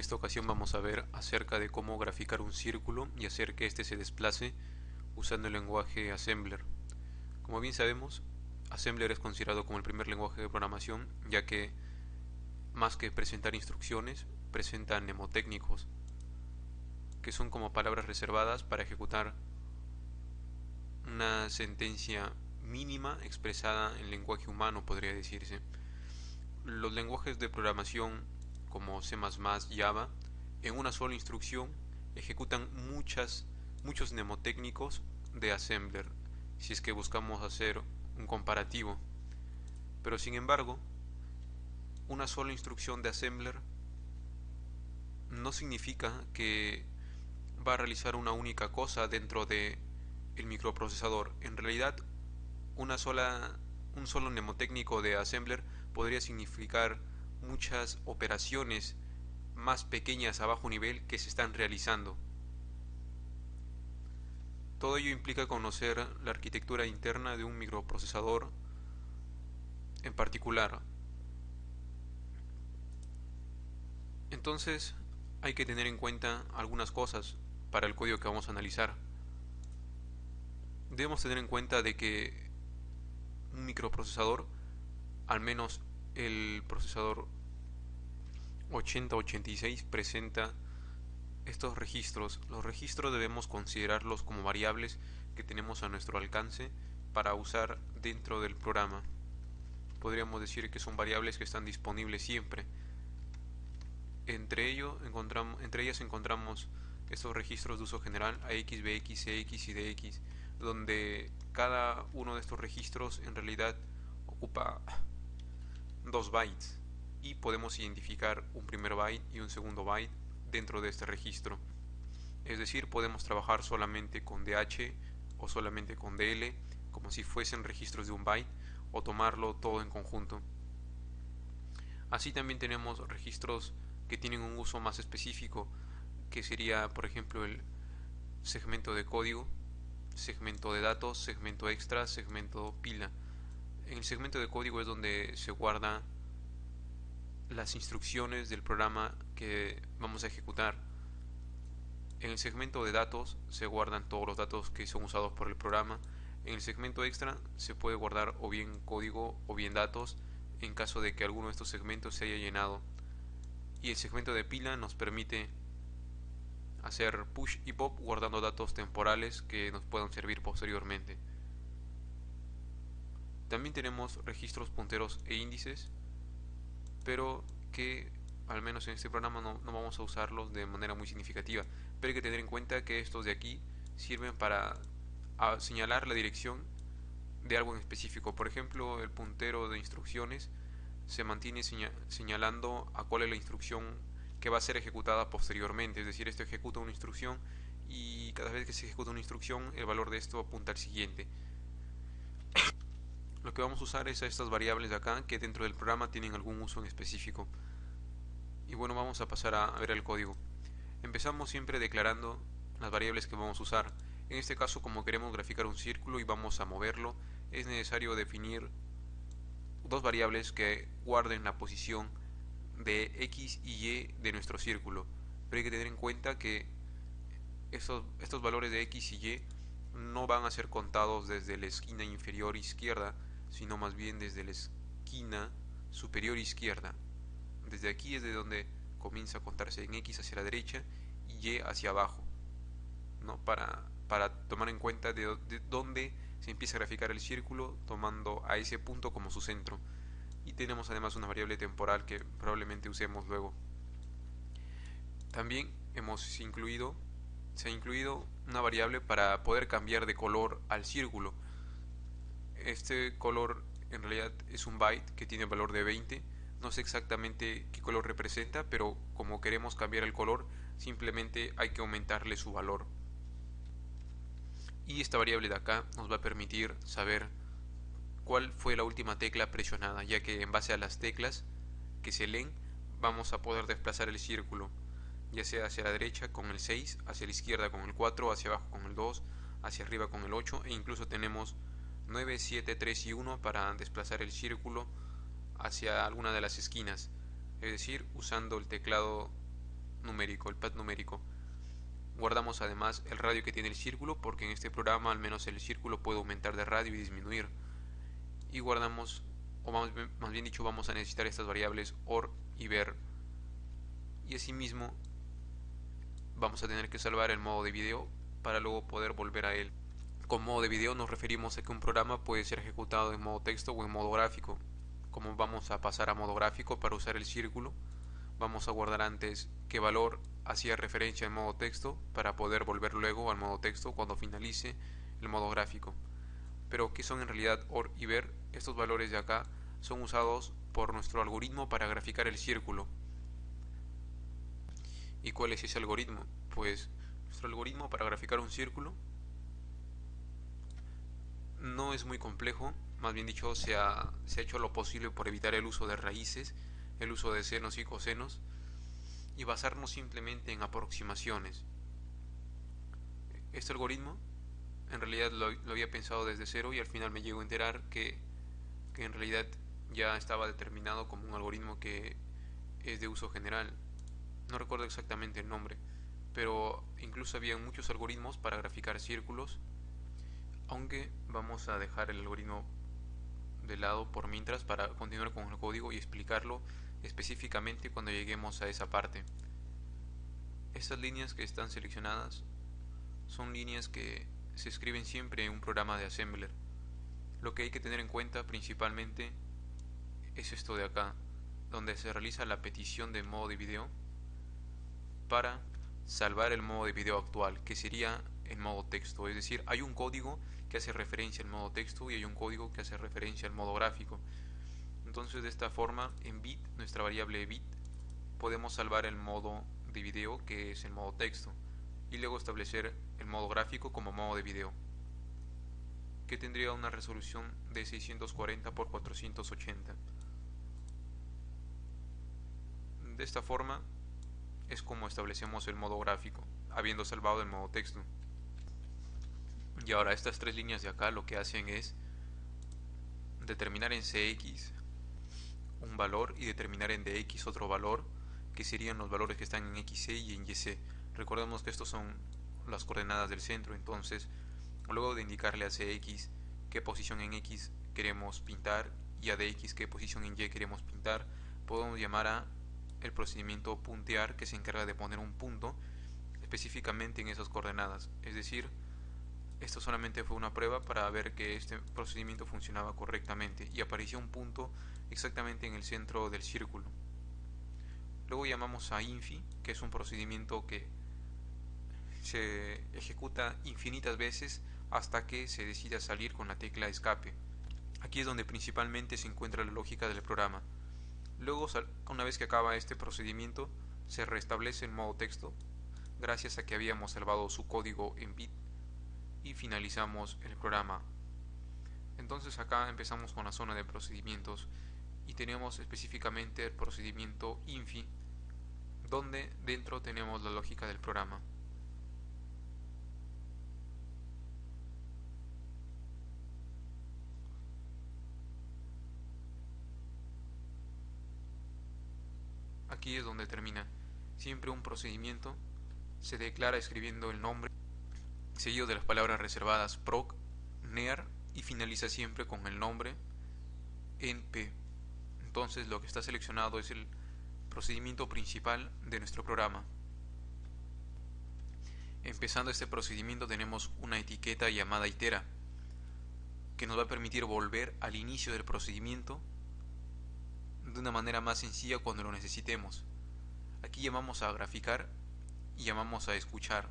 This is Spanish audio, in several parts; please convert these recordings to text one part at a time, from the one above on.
esta ocasión vamos a ver acerca de cómo graficar un círculo y hacer que éste se desplace usando el lenguaje Assembler. Como bien sabemos, Assembler es considerado como el primer lenguaje de programación, ya que más que presentar instrucciones, presenta mnemotécnicos, que son como palabras reservadas para ejecutar una sentencia mínima expresada en lenguaje humano, podría decirse. Los lenguajes de programación como C++, Java, en una sola instrucción ejecutan muchos mnemotécnicos de Assembler, si es que buscamos hacer un comparativo. Pero sin embargo, una sola instrucción de Assembler no significa que va a realizar una única cosa dentro de el microprocesador. En realidad, un solo mnemotécnico de Assembler podría significar muchas operaciones más pequeñas a bajo nivel que se están realizando. Todo ello implica conocer la arquitectura interna de un microprocesador en particular. Entonces, hay que tener en cuenta algunas cosas para el código que vamos a analizar. Debemos tener en cuenta de que un microprocesador, al menos el procesador 8086, presenta estos registros. Los registros debemos considerarlos como variables que tenemos a nuestro alcance para usar dentro del programa. Podríamos decir que son variables que están disponibles siempre. Entre ellas encontramos estos registros de uso general: AX, BX, CX y DX, donde cada uno de estos registros en realidad ocupa 2 bytes y podemos identificar un primer byte y un segundo byte dentro de este registro. Es decir, podemos trabajar solamente con DH o solamente con DL, como si fuesen registros de un byte, o tomarlo todo en conjunto. Así también tenemos registros que tienen un uso más específico, que sería, por ejemplo, el segmento de código, segmento de datos, segmento extra, segmento pila. En el segmento de código es donde se guarda las instrucciones del programa que vamos a ejecutar. En el segmento de datos se guardan todos los datos que son usados por el programa. En el segmento extra se puede guardar o bien código o bien datos en caso de que alguno de estos segmentos se haya llenado. Y el segmento de pila nos permite hacer push y pop guardando datos temporales que nos puedan servir posteriormente. También tenemos registros, punteros e índices, pero que al menos en este programa no vamos a usarlos de manera muy significativa. Pero hay que tener en cuenta que estos de aquí sirven para señalar la dirección de algo en específico. Por ejemplo, el puntero de instrucciones se mantiene señalando a cuál es la instrucción que va a ser ejecutada posteriormente. Es decir, esto ejecuta una instrucción y cada vez que se ejecuta una instrucción el valor de esto apunta al siguiente. Lo que vamos a usar es a estas variables de acá, que dentro del programa tienen algún uso en específico. Y bueno, vamos a pasar a ver el código. Empezamos siempre declarando las variables que vamos a usar. En este caso, como queremos graficar un círculo y vamos a moverlo, es necesario definir dos variables que guarden la posición de X y Y de nuestro círculo. Pero hay que tener en cuenta que estos valores de X y Y no van a ser contados desde la esquina inferior izquierda, sino más bien desde la esquina superior izquierda. Desde aquí es de donde comienza a contarse en X hacia la derecha y Y hacia abajo, ¿no? Para tomar en cuenta de dónde se empieza a graficar el círculo, tomando a ese punto como su centro. Y tenemos además una variable temporal que probablemente usemos luego. También se ha incluido una variable para poder cambiar de color al círculo. Este color en realidad es un byte que tiene valor de 20. No sé exactamente qué color representa, pero como queremos cambiar el color, simplemente hay que aumentarle su valor. Y esta variable de acá nos va a permitir saber cuál fue la última tecla presionada, ya que en base a las teclas que se leen vamos a poder desplazar el círculo, ya sea hacia la derecha con el 6, hacia la izquierda con el 4, hacia abajo con el 2, hacia arriba con el 8, e incluso tenemos 9, 7, 3 y 1 para desplazar el círculo hacia alguna de las esquinas, es decir, usando el teclado numérico, el pad numérico. Guardamos además el radio que tiene el círculo, porque en este programa al menos el círculo puede aumentar de radio y disminuir. Y guardamos, o más bien dicho, vamos a necesitar estas variables OR y VER. Y asimismo vamos a tener que salvar el modo de video para luego poder volver a él. Con modo de video nos referimos a que un programa puede ser ejecutado en modo texto o en modo gráfico. Como vamos a pasar a modo gráfico para usar el círculo, vamos a guardar antes qué valor hacía referencia al modo texto para poder volver luego al modo texto cuando finalice el modo gráfico. Pero ¿qué son en realidad OR y VER? Estos valores de acá son usados por nuestro algoritmo para graficar el círculo. ¿Y cuál es ese algoritmo? Pues nuestro algoritmo para graficar un círculo no es muy complejo, más bien dicho se ha hecho lo posible por evitar el uso de raíces, el uso de senos y cosenos y basarnos simplemente en aproximaciones. Este algoritmo en realidad lo había pensado desde cero y al final me llego a enterar que en realidad ya estaba determinado como un algoritmo que es de uso general. No recuerdo exactamente el nombre, pero incluso había muchos algoritmos para graficar círculos, aunque vamos a dejar el algoritmo de lado por mientras para continuar con el código y explicarlo específicamente cuando lleguemos a esa parte. Estas líneas que están seleccionadas son líneas que se escriben siempre en un programa de assembler. Lo que hay que tener en cuenta principalmente es esto de acá, donde se realiza la petición de modo de video para salvar el modo de video actual, que sería el modo texto. Es decir, hay un código que hace referencia al modo texto y hay un código que hace referencia al modo gráfico. Entonces de esta forma, en bit, nuestra variable bit, podemos salvar el modo de video, que es el modo texto, y luego establecer el modo gráfico como modo de video, que tendría una resolución de 640 por 480. De esta forma es como establecemos el modo gráfico, habiendo salvado el modo texto. Y ahora estas tres líneas de acá lo que hacen es determinar en CX un valor y determinar en DX otro valor, que serían los valores que están en XY y en YC. Recordemos que estos son las coordenadas del centro, entonces luego de indicarle a CX qué posición en X queremos pintar y a DX qué posición en Y queremos pintar, podemos llamar a el procedimiento puntear, que se encarga de poner un punto específicamente en esas coordenadas. Es decir, esto solamente fue una prueba para ver que este procedimiento funcionaba correctamente y apareció un punto exactamente en el centro del círculo. Luego llamamos a infi, que es un procedimiento que se ejecuta infinitas veces hasta que se decida salir con la tecla escape. Aquí es donde principalmente se encuentra la lógica del programa. Luego, una vez que acaba este procedimiento, se restablece el modo texto, gracias a que habíamos salvado su código en bit, y finalizamos el programa. Entonces acá empezamos con la zona de procedimientos y tenemos específicamente el procedimiento infi, donde dentro tenemos la lógica del programa. Aquí es donde termina. Siempre un procedimiento se declara escribiendo el nombre, seguido de las palabras reservadas proc, near, y finaliza siempre con el nombre en P. Entonces lo que está seleccionado es el procedimiento principal de nuestro programa. Empezando este procedimiento tenemos una etiqueta llamada itera, que nos va a permitir volver al inicio del procedimiento de una manera más sencilla cuando lo necesitemos. Aquí llamamos a graficar y llamamos a escuchar.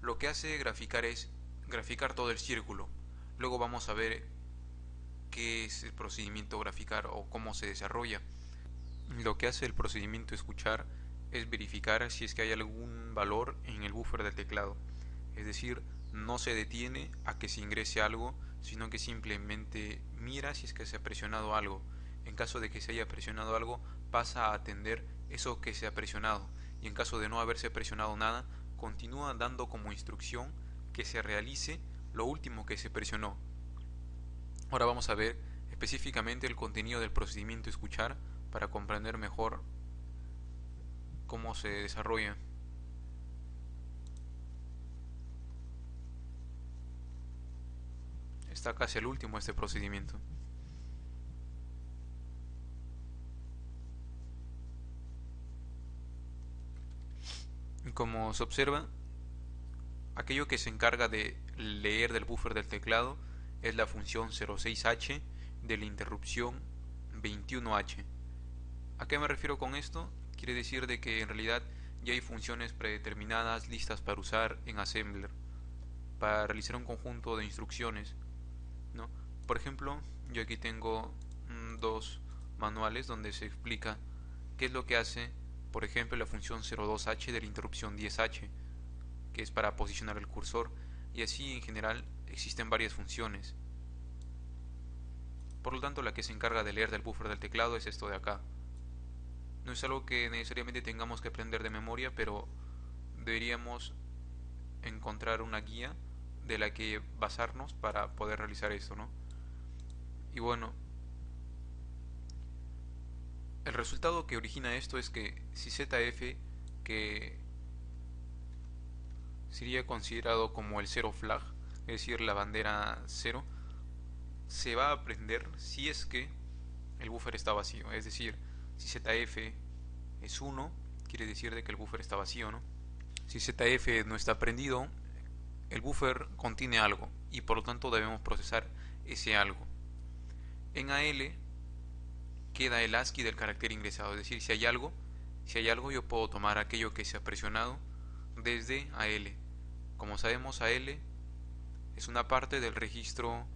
Lo que hace graficar es graficar todo el círculo. Luego vamos a ver qué es el procedimiento graficar o cómo se desarrolla. Lo que hace el procedimiento escuchar es verificar si es que hay algún valor en el buffer del teclado. Es decir, no se detiene a que se ingrese algo, sino que simplemente mira si es que se ha presionado algo. En caso de que se haya presionado algo, pasa a atender eso que se ha presionado. Y en caso de no haberse presionado nada, continúa dando como instrucción que se realice lo último que se presionó. Ahora vamos a ver específicamente el contenido del procedimiento escuchar para comprender mejor cómo se desarrolla. Está casi el último este procedimiento. Y como se observa, aquello que se encarga de leer del buffer del teclado es la función 06H de la interrupción 21H. ¿A qué me refiero con esto? Quiere decir de que en realidad ya hay funciones predeterminadas listas para usar en Assembler para realizar un conjunto de instrucciones, ¿no? Por ejemplo, yo aquí tengo dos manuales donde se explica qué es lo que hace, por ejemplo, la función 02H de la interrupción 10H, que es para posicionar el cursor, y así en general existen varias funciones. Por lo tanto, la que se encarga de leer del buffer del teclado es esto de acá. No es algo que necesariamente tengamos que aprender de memoria, pero deberíamos encontrar una guía de la que basarnos para poder realizar esto, ¿no? Y bueno, el resultado que origina esto es que si ZF, que sería considerado como el zero flag, es decir, la bandera cero, se va a aprender si es que el buffer está vacío. Es decir, si ZF es 1, quiere decir de que el buffer está vacío, ¿no? Si ZF no está prendido, el buffer contiene algo y por lo tanto debemos procesar ese algo. En AL queda el ASCII del carácter ingresado, es decir, si hay algo yo puedo tomar aquello que se ha presionado desde AL. Como sabemos, AL es una parte del registro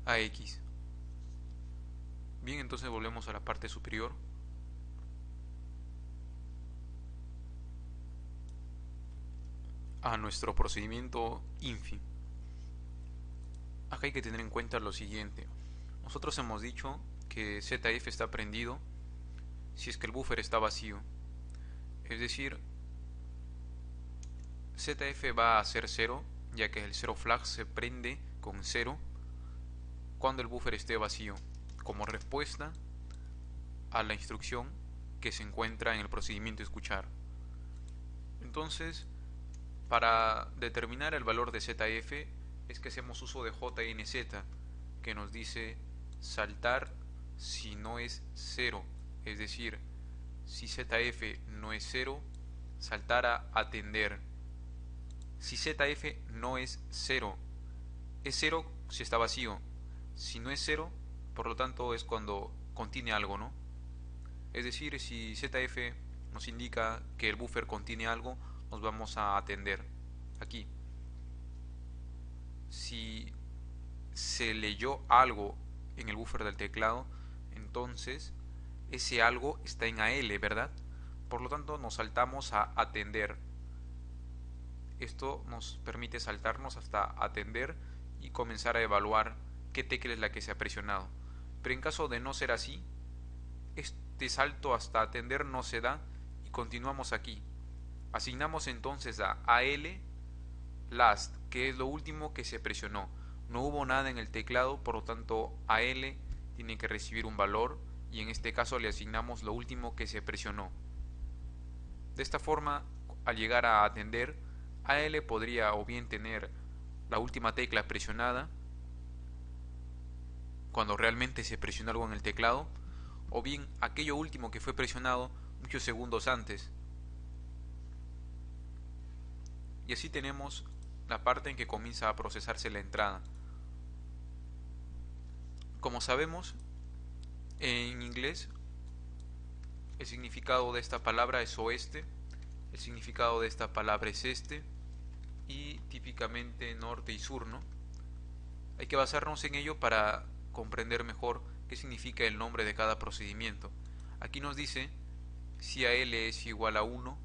AX. Bien, entonces volvemos a la parte superior. A nuestro procedimiento INFI. Acá hay que tener en cuenta lo siguiente. Nosotros hemos dicho que ZF está prendido si es que el buffer está vacío. Es decir, ZF va a ser 0, ya que el zero flag se prende con 0 cuando el buffer esté vacío, como respuesta a la instrucción que se encuentra en el procedimiento escuchar. Entonces, para determinar el valor de ZF es que hacemos uso de JNZ, que nos dice saltar si no es 0, es decir, si ZF no es 0, saltar a atender. Si ZF no es 0, es 0 si está vacío. Si no es 0, por lo tanto es cuando contiene algo, ¿no? Es decir, si ZF nos indica que el buffer contiene algo, nos vamos a atender aquí. Si se leyó algo en el buffer del teclado, entonces ese algo está en AL, ¿verdad? Por lo tanto nos saltamos a atender. Esto nos permite saltarnos hasta atender y comenzar a evaluar qué tecla es la que se ha presionado. Pero en caso de no ser así, este salto hasta atender no se da y continuamos aquí. Asignamos entonces a AL last, que es lo último que se presionó. No hubo nada en el teclado, por lo tanto AL tiene que recibir un valor y en este caso le asignamos lo último que se presionó. De esta forma, al llegar a atender, AL podría o bien tener la última tecla presionada cuando realmente se presionó algo en el teclado, o bien aquello último que fue presionado muchos segundos antes. Y así tenemos la parte en que comienza a procesarse la entrada. Como sabemos, en inglés el significado de esta palabra es oeste, el significado de esta palabra es este y típicamente norte y sur, ¿no? Hay que basarnos en ello para comprender mejor qué significa el nombre de cada procedimiento. Aquí nos dice si AL es igual a 1,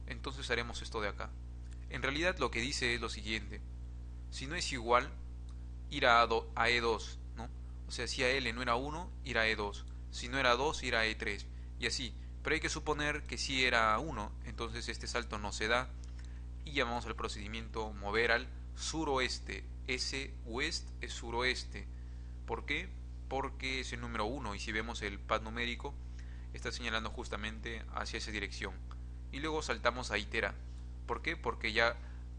entonces haremos esto de acá. En realidad lo que dice es lo siguiente: si no es igual, ir a E2, ¿no? O sea, si AL no era 1, ir a E2. Si no era 2, ir a E3. Y así. Pero hay que suponer que sí era 1, entonces este salto no se da. Y llamamos al procedimiento mover al suroeste. Ese west es suroeste. ¿Por qué? Porque es el número 1. Y si vemos el pad numérico, está señalando justamente hacia esa dirección. Y luego saltamos a itera. ¿Por qué? Porque ya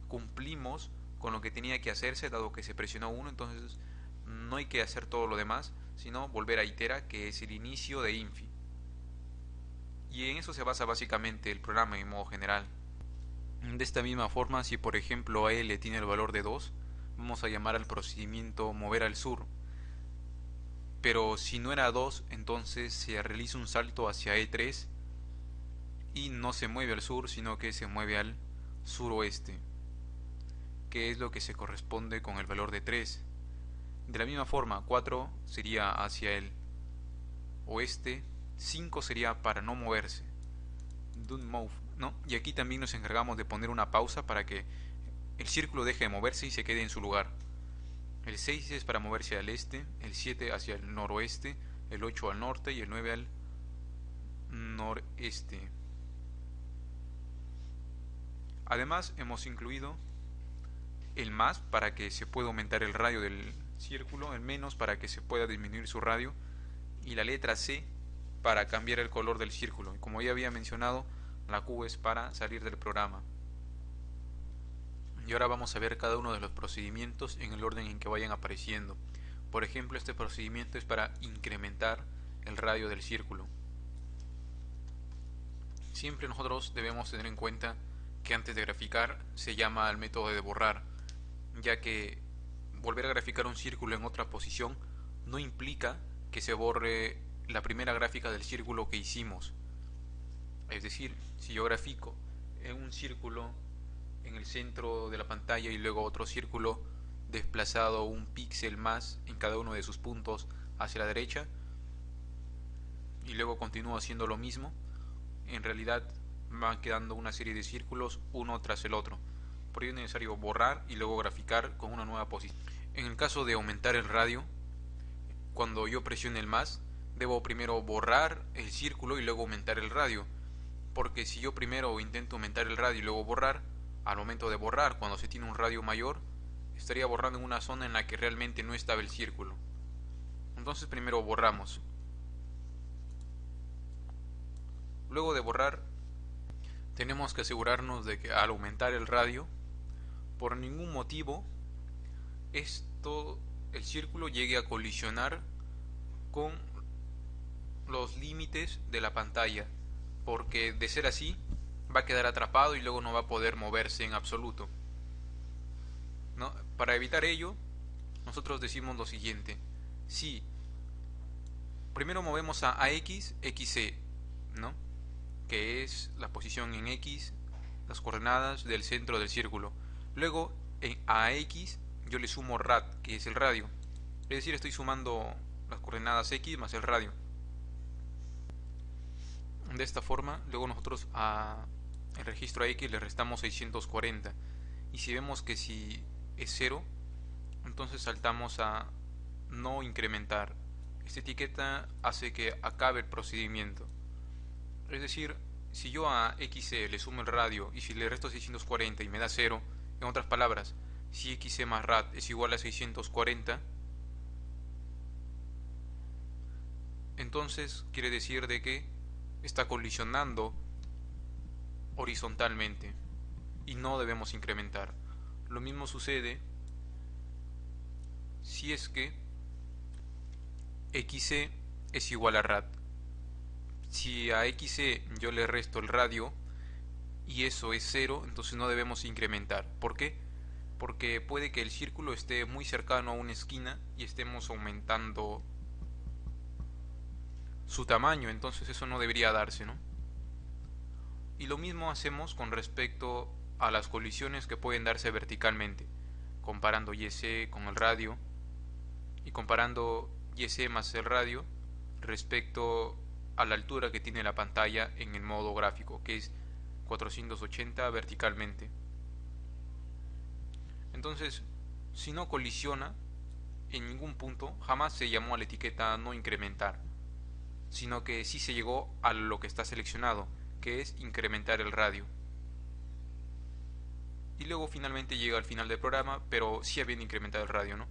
cumplimos con lo que tenía que hacerse, dado que se presionó uno, entonces no hay que hacer todo lo demás, sino volver a itera, que es el inicio de infi. Y en eso se basa básicamente el programa en modo general. De esta misma forma, si por ejemplo L tiene el valor de 2, vamos a llamar al procedimiento mover al sur. Pero si no era 2, entonces se realiza un salto hacia E3 y no se mueve al sur, sino que se mueve al suroeste, que es lo que se corresponde con el valor de 3. De la misma forma, 4 sería hacia el oeste, 5 sería para no moverse, don't move, ¿no? Y aquí también nos encargamos de poner una pausa para que el círculo deje de moverse y se quede en su lugar. El 6 es para moverse al este, el 7 hacia el noroeste, el 8 al norte y el 9 al noreste. Además hemos incluido el más para que se pueda aumentar el radio del círculo, el menos para que se pueda disminuir su radio y la letra C para cambiar el color del círculo. Y como ya había mencionado, la Q es para salir del programa. Y ahora vamos a ver cada uno de los procedimientos en el orden en que vayan apareciendo. Por ejemplo, este procedimiento es para incrementar el radio del círculo. Siempre nosotros debemos tener en cuenta que antes de graficar se llama al método de borrar, ya que volver a graficar un círculo en otra posición no implica que se borre la primera gráfica del círculo que hicimos. Es decir, si yo grafico en un círculo en el centro de la pantalla y luego otro círculo desplazado un píxel más en cada uno de sus puntos hacia la derecha y luego continúo haciendo lo mismo, en realidad van quedando una serie de círculos uno tras el otro. Por ello es necesario borrar y luego graficar con una nueva posición. En el caso de aumentar el radio, cuando yo presione el más, debo primero borrar el círculo y luego aumentar el radio, porque si yo primero intento aumentar el radio y luego borrar, al momento de borrar, cuando se tiene un radio mayor, estaría borrando en una zona en la que realmente no estaba el círculo. Entonces primero borramos. Luego de borrar, tenemos que asegurarnos de que al aumentar el radio, por ningún motivo, el círculo llegue a colisionar con los límites de la pantalla, porque de ser así, va a quedar atrapado y luego no va a poder moverse en absoluto, ¿no? Para evitar ello, nosotros decimos lo siguiente: si primero movemos a AX, XC, ¿no? Que es la posición en X, las coordenadas del centro del círculo. Luego a X yo le sumo rad, que es el radio. Es decir, estoy sumando las coordenadas X más el radio. De esta forma, luego nosotros el registro a X le restamos 640. Y si vemos que si es 0, entonces saltamos a no incrementar. Esta etiqueta hace que acabe el procedimiento. Es decir, si yo a XC le sumo el radio y si le resto 640 y me da 0, en otras palabras, si XC más rad es igual a 640, entonces quiere decir de que está colisionando horizontalmente y no debemos incrementar. Lo mismo sucede si es que XC es igual a rad. Si a XC yo le resto el radio y eso es 0, entonces no debemos incrementar. ¿Por qué? Porque puede que el círculo esté muy cercano a una esquina y estemos aumentando su tamaño, entonces eso no debería darse, ¿no? Y lo mismo hacemos con respecto a las colisiones que pueden darse verticalmente, comparando YC con el radio y comparando YC más el radio respecto a la altura que tiene la pantalla en el modo gráfico, que es 480 verticalmente. Entonces, si no colisiona en ningún punto, jamás se llamó a la etiqueta no incrementar, sino que sí se llegó a lo que está seleccionado, que es incrementar el radio. Y luego finalmente llega al final del programa, pero sí habiendo incrementado el radio, ¿no?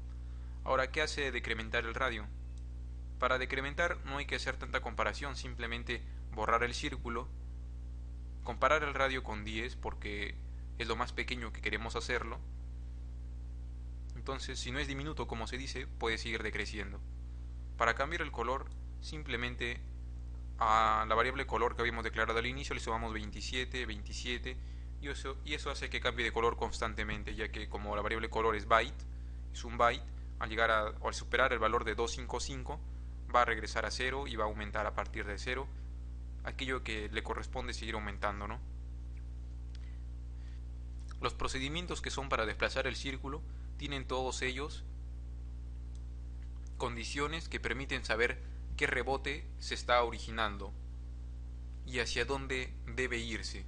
Ahora, ¿qué hace decrementar el radio? Para decrementar no hay que hacer tanta comparación, simplemente borrar el círculo, comparar el radio con 10 porque es lo más pequeño que queremos hacerlo. Entonces, si no es diminuto como se dice, puede seguir decreciendo. Para cambiar el color, simplemente a la variable color que habíamos declarado al inicio le sumamos 27, 27 y eso hace que cambie de color constantemente, ya que como la variable color es byte, es un byte, o al superar el valor de 255 va a regresar a 0 y va a aumentar a partir de 0 aquello que le corresponde seguir aumentando, ¿no? Los procedimientos que son para desplazar el círculo tienen todos ellos condiciones que permiten saber qué rebote se está originando y hacia dónde debe irse.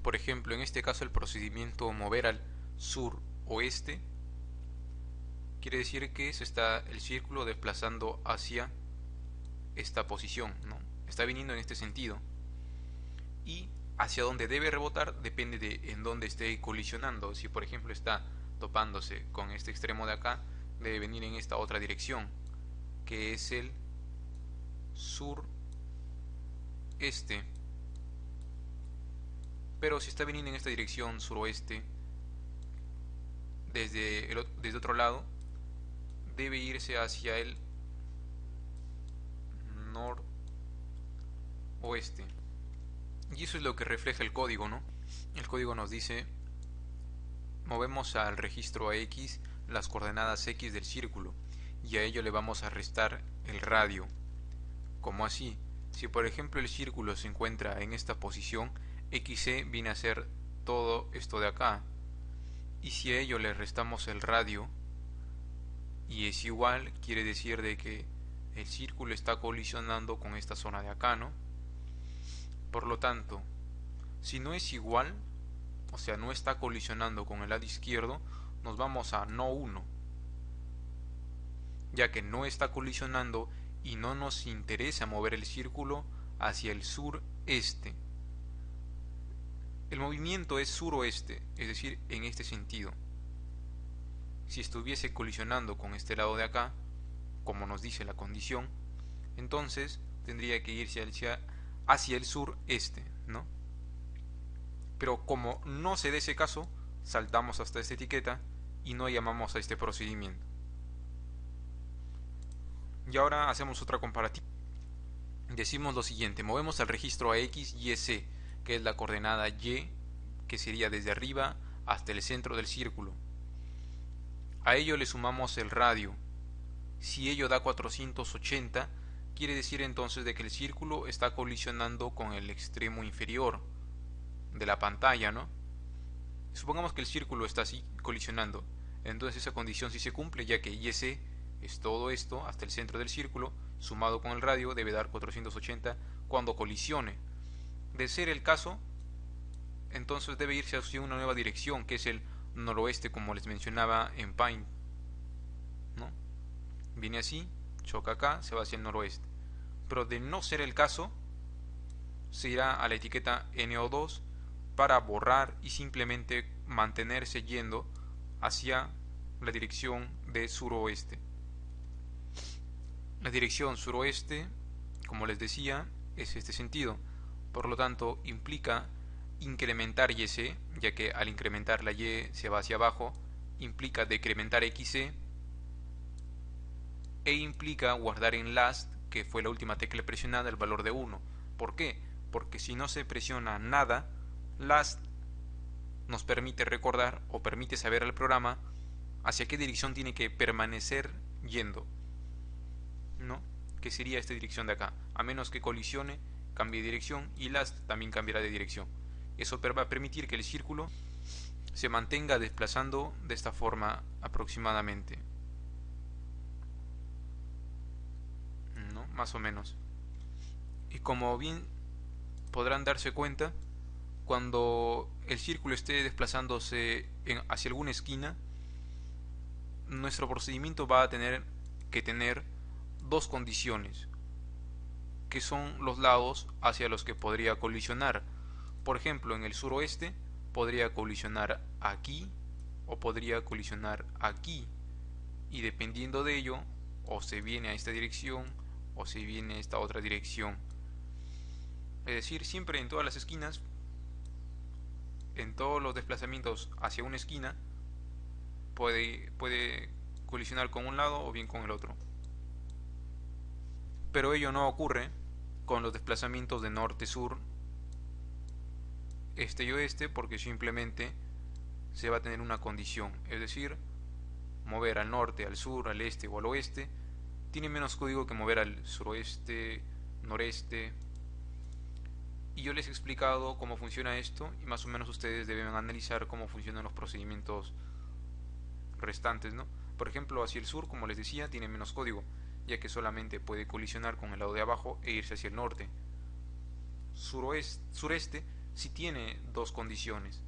Por ejemplo, en este caso el procedimiento mover al sur-oeste quiere decir que se está el círculo desplazando hacia esta posición, ¿no? Está viniendo en este sentido. Y hacia dónde debe rebotar depende de en dónde esté colisionando. Si por ejemplo está topándose con este extremo de acá, debe venir en esta otra dirección, que es el sur-este. Pero si está viniendo en esta dirección suroeste, desde otro lado, debe irse hacia el noroeste. Y eso es lo que refleja el código, ¿no? El código nos dice, movemos al registro AX las coordenadas X del círculo y a ello le vamos a restar el radio. Como así, si por ejemplo el círculo se encuentra en esta posición, XC viene a ser todo esto de acá. Y si a ello le restamos el radio y es igual, quiere decir de que el círculo está colisionando con esta zona de acá, ¿no? Por lo tanto, si no es igual, o sea, no está colisionando con el lado izquierdo, nos vamos a no 1, ya que no está colisionando y no nos interesa mover el círculo hacia el sureste. El movimiento es suroeste, es decir, en este sentido. Si estuviese colisionando con este lado de acá, como nos dice la condición, entonces tendría que irse hacia el sureste, ¿no? Pero como no se dé ese caso, saltamos hasta esta etiqueta y no llamamos a este procedimiento. Y ahora hacemos otra comparativa. Decimos lo siguiente, movemos al registro AX y C, que es la coordenada Y, que sería desde arriba hasta el centro del círculo. A ello le sumamos el radio. Si ello da 480, quiere decir entonces de que el círculo está colisionando con el extremo inferior de la pantalla, ¿no? Supongamos que el círculo está así colisionando, entonces esa condición sí se cumple, ya que YC es todo esto hasta el centro del círculo, sumado con el radio debe dar 480 cuando colisione. De ser el caso, entonces debe irse hacia una nueva dirección, que es el noroeste, como les mencionaba en Paint, ¿no? Viene así, choca acá, se va hacia el noroeste. Pero de no ser el caso, se irá a la etiqueta NO2 para borrar y simplemente mantenerse yendo hacia la dirección de suroeste. La dirección suroeste, como les decía, es este sentido. Por lo tanto, implica incrementar YC, ya que al incrementar la Y se va hacia abajo, implica decrementar XC, e implica guardar en last, que fue la última tecla presionada, el valor de 1. ¿Por qué? Porque si no se presiona nada, last nos permite recordar o permite saber al programa hacia qué dirección tiene que permanecer yendo, ¿no? Que sería esta dirección de acá. A menos que colisione, cambie de dirección, y last también cambiará de dirección. Eso va a permitir que el círculo se mantenga desplazando de esta forma aproximadamente, ¿no? Más o menos. Y como bien podrán darse cuenta, cuando el círculo esté desplazándose hacia alguna esquina, nuestro procedimiento va a tener que tener dos condiciones, que son los lados hacia los que podría colisionar. Por ejemplo, en el suroeste podría colisionar aquí o podría colisionar aquí, y dependiendo de ello o se viene a esta dirección o se viene a esta otra dirección. Es decir, siempre en todas las esquinas, en todos los desplazamientos hacia una esquina, puede colisionar con un lado o bien con el otro. Pero ello no ocurre con los desplazamientos de norte-sur, este y oeste, porque simplemente se va a tener una condición, es decir, mover al norte, al sur, al este o al oeste tiene menos código que mover al suroeste, noreste. Y yo les he explicado cómo funciona esto y más o menos ustedes deben analizar cómo funcionan los procedimientos restantes, ¿no? Por ejemplo, hacia el sur, como les decía, tiene menos código, ya que solamente puede colisionar con el lado de abajo e irse hacia el norte. Sureste sí tiene dos condiciones.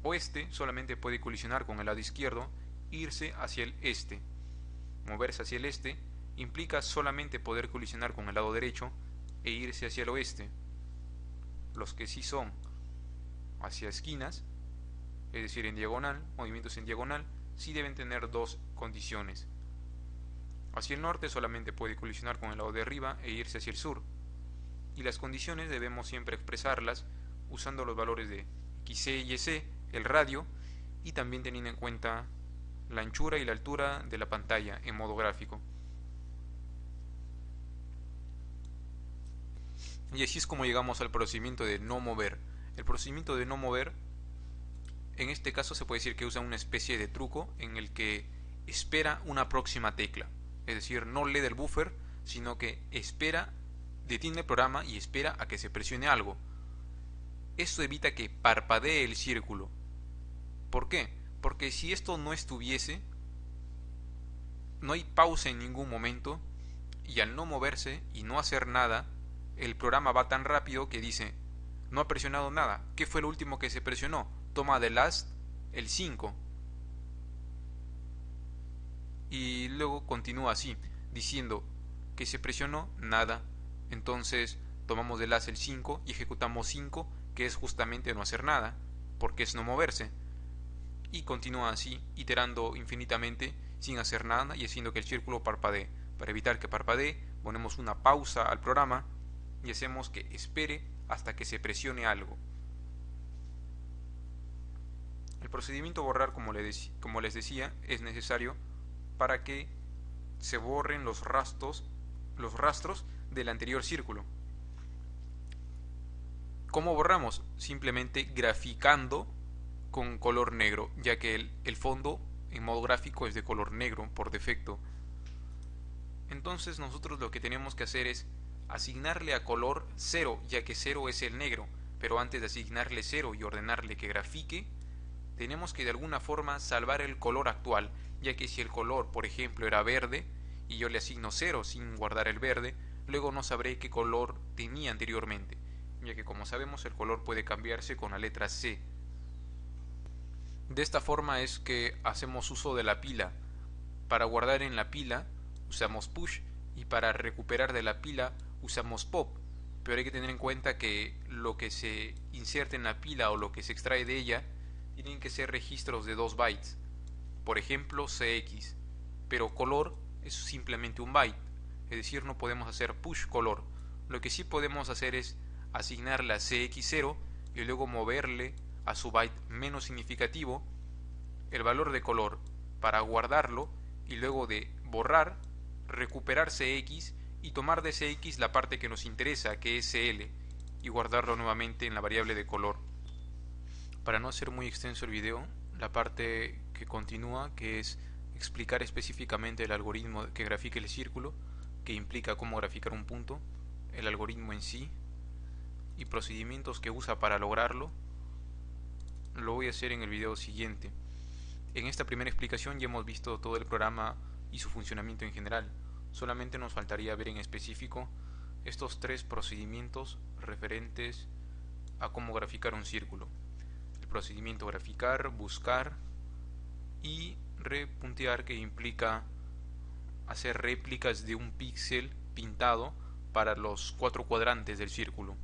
Oeste solamente puede colisionar con el lado izquierdo e irse hacia el este. Moverse hacia el este implica solamente poder colisionar con el lado derecho e irse hacia el oeste. Los que sí son hacia esquinas, es decir, en diagonal, movimientos en diagonal, sí deben tener dos condiciones. Hacia el norte solamente puede colisionar con el lado de arriba e irse hacia el sur. Y las condiciones debemos siempre expresarlas usando los valores de XC y YC, el radio, y también teniendo en cuenta la anchura y la altura de la pantalla en modo gráfico. Y así es como llegamos al procedimiento de no mover. El procedimiento de no mover, en este caso se puede decir que usa una especie de truco en el que espera una próxima tecla. Es decir, no lee del buffer, sino que espera, detiene el programa y espera a que se presione algo. Esto evita que parpadee el círculo. ¿Por qué? Porque si esto no estuviese, no hay pausa en ningún momento, y al no moverse y no hacer nada, el programa va tan rápido que dice, no ha presionado nada. ¿Qué fue lo último que se presionó? Toma de last el 5. Y luego continúa así, diciendo que se presionó nada. Entonces tomamos de last el 5 y ejecutamos 5, que es justamente no hacer nada, porque es no moverse. Y continúa así, iterando infinitamente, sin hacer nada y haciendo que el círculo parpadee. Para evitar que parpadee, ponemos una pausa al programa y hacemos que espere hasta que se presione algo. El procedimiento borrar, como les decía, es necesario para que se borren los rastros del anterior círculo. ¿Cómo borramos? Simplemente graficando con color negro, ya que el fondo en modo gráfico es de color negro por defecto. Entonces nosotros lo que tenemos que hacer es asignarle a color 0, ya que 0 es el negro, pero antes de asignarle 0 y ordenarle que grafique, tenemos que de alguna forma salvar el color actual, ya que si el color, por ejemplo, era verde y yo le asigno 0 sin guardar el verde, luego no sabré qué color tenía anteriormente, ya que como sabemos el color puede cambiarse con la letra C. De esta forma es que hacemos uso de la pila. Para guardar en la pila usamos push y para recuperar de la pila usamos pop, pero hay que tener en cuenta que lo que se inserta en la pila o lo que se extrae de ella tienen que ser registros de 2 bytes, por ejemplo CX, pero color es simplemente un byte, es decir, no podemos hacer push color. Lo que sí podemos hacer es asignarle a CX0 y luego moverle a su byte menos significativo el valor de color para guardarlo y luego de borrar, recuperar CX y tomar de CX la parte que nos interesa, que es CL, y guardarlo nuevamente en la variable de color. Para no hacer muy extenso el video, la parte que continúa, que es explicar específicamente el algoritmo que grafique el círculo, que implica cómo graficar un punto, el algoritmo en sí y procedimientos que usa para lograrlo, lo voy a hacer en el video siguiente. En esta primera explicación ya hemos visto todo el programa y su funcionamiento en general. Solamente nos faltaría ver en específico estos 3 procedimientos referentes a cómo graficar un círculo. El procedimiento graficar, buscar y repuntear, que implica hacer réplicas de un píxel pintado para los 4 cuadrantes del círculo.